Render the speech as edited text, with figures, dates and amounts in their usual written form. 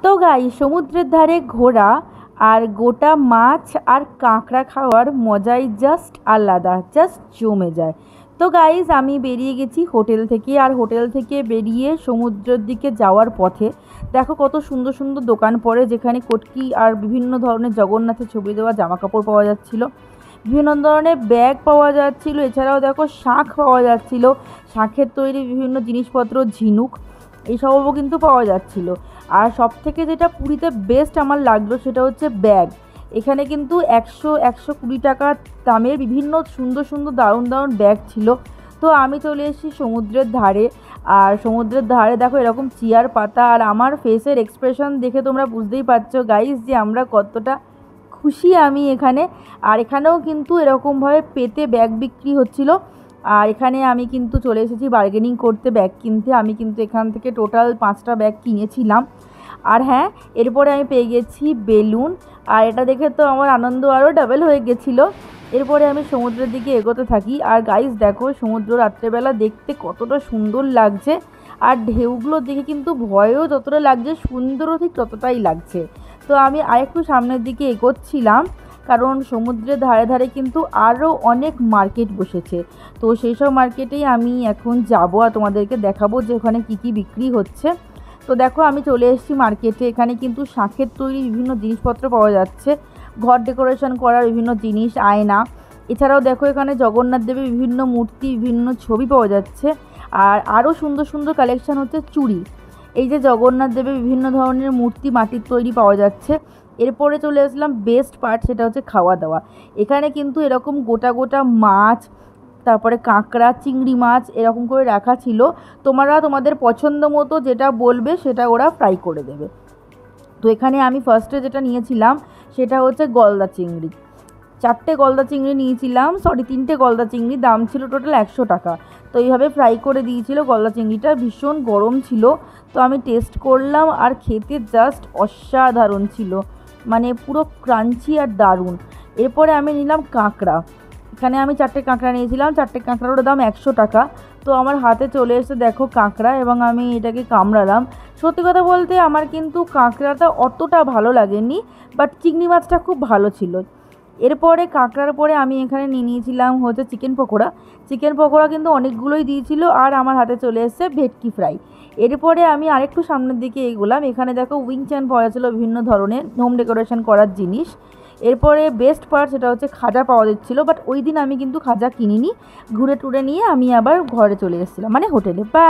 তো গাইস সমুদ্রের ধারে ঘোরা আর গোটা মাছ আর কাঁকড়া খাওয়ার মজাই জাস্ট আলাদা, জাস্ট জমে যায়। তো গাইস আমি বেরিয়ে গেছি হোটেল থেকে, আর হোটেল থেকে বেরিয়ে সমুদ্রের দিকে যাওয়ার পথে দেখো কত সুন্দর সুন্দর দোকান পড়ে, যেখানে কটকি আর বিভিন্ন ধরনের জগন্নাথের ছবি দেওয়া জামা কাপড় পাওয়া যাচ্ছিল, বিভিন্ন ধরনের ব্যাগ পাওয়া যাচ্ছিল, এছাড়াও দেখো শাঁখ পাওয়া যাচ্ছিল, শাঁখের তৈরি বিভিন্ন জিনিসপত্র, ঝিনুক এইসবও কিন্তু পাওয়া যাচ্ছিল। আর সবথেকে যেটা পুরীতে বেস্ট আমার লাগলো সেটা হচ্ছে ব্যাগ। এখানে কিন্তু 120 টাকা দামের বিভিন্ন সুন্দর সুন্দর দারুণ দারুণ ব্যাগ ছিল। তো আমি চলে এসেছি সমুদ্রের ধারে, আর সমুদ্রের ধারে দেখো এরকম চেয়ার পাতা, আর আমার ফেসের এক্সপ্রেশন দেখে তোমরা বুঝতেই পারছো গাইস যে আমরা কতটা খুশি আমি এখানে। আর এখানেও কিন্তু এরকমভাবে পেতে ব্যাগ বিক্রি হচ্ছিল, আর এখানে আমি কিন্তু চলে এসেছি বার্গেনিং করতে ব্যাগ কিনতে। আমি কিন্তু এখান থেকে টোটাল 5টা ব্যাগ কিনেছিলাম। আর হ্যাঁ, এরপরে আমি পেয়ে গেছি বেলুন, আর এটা দেখে তো আমার আনন্দ আরও ডাবল হয়ে গেছিলো। এরপরে আমি সমুদ্রের দিকে এগোতে থাকি। আর গাইস দেখো সমুদ্র রাত্রেবেলা দেখতে কতটা সুন্দর লাগছে, আর ঢেউগুলো দেখে কিন্তু ভয়ও যতটা লাগছে সুন্দরও ঠিক ততটাই লাগছে। তো আমি আরেকটু সামনের দিকে এগোচ্ছিলাম, কারণ সমুদ্রের ধারে ধারে কিন্তু আরও অনেক মার্কেট বসেছে। তো সেই সব মার্কেটেই আমি এখন যাবো আর তোমাদেরকে দেখাবো যে ওখানে কী কী বিক্রি হচ্ছে। তো দেখো আমি চলে এসেছি মার্কেটে। এখানে কিন্তু শাঁখের তৈরি বিভিন্ন জিনিসপত্র পাওয়া যাচ্ছে, ঘর ডেকোরেশন করার বিভিন্ন জিনিস, আয়না। এছাড়াও দেখো এখানে জগন্নাথ দেবের বিভিন্ন মূর্তি, বিভিন্ন ছবি পাওয়া যাচ্ছে। আর আরও সুন্দর সুন্দর কালেকশান হচ্ছে চুড়ি। এই যে জগন্নাথ দেবের বিভিন্ন ধরনের মূর্তি মাটির তৈরি পাওয়া যাচ্ছে। এরপরে চলে আসলাম বেস্ট পার্ট, সেটা হচ্ছে খাওয়া দাওয়া। এখানে কিন্তু এরকম গোটা গোটা মাছ, তারপরে কাঁকড়া, চিংড়ি মাছ এরকম করে রাখা ছিল। তোমরা তোমাদের পছন্দ মতো যেটা বলবে সেটা ওরা ফ্রাই করে দেবে। তো এখানে আমি ফার্স্টে যেটা নিয়েছিলাম সেটা হচ্ছে গলদা চিংড়ি। 4টে গলদা চিংড়ি নিয়েছিলাম, 3টে গলদা চিংড়ি, দাম ছিল টোটাল 100 টাকা। তো এইভাবে ফ্রাই করে দিয়েছিল গলদা চিংড়িটা, ভীষণ গরম ছিল। তো আমি টেস্ট করলাম, আর খেতে জাস্ট অসাধারণ ছিল, মানে পুরো ক্রাঞ্চি আর দারুণ। এরপরে আমি নিলাম কাঁকড়া। এখানে আমি 4টে কাঁকড়া নিয়েছিলাম, 4টে কাঁকড়ার দাম 100 টাকা। তো আমার হাতে চলে এসে দেখো কাঁকড়া, এবং আমি এটাকে কামড়ালাম। সত্যি কথা বলতে আমার কিন্তু কাঁকড়াটা অতটা ভালো লাগেনি, বাট চিংড়ি মাছটা খুব ভালো ছিল। এরপরে কাঁকড়ার পরে আমি এখানে নিয়ে নিয়েছিলাম হচ্ছে চিকেন পকোড়া। চিকেন পকোড়া কিন্তু অনেকগুলোই দিয়েছিল, আর আমার হাতে চলে এসেছে ভেটকি ফ্রাই। এরপরে আমি আরেকটু সামনের দিকে এগোলাম। এখানে দেখো উইং চ্যান পাওয়া যাচ্ছিলো, বিভিন্ন ধরনের হোম ডেকোরেশন করার জিনিস। এরপরে বেস্ট পার্ট সেটা হচ্ছে খাজা পাওয়া যাচ্ছিলো, বাট ওই দিন আমি কিন্তু খাজা কিনিনি, ঘুরে টুরে নিয়ে আমি আবার ঘরে চলে এসেছিলাম, মানে হোটেলে। বা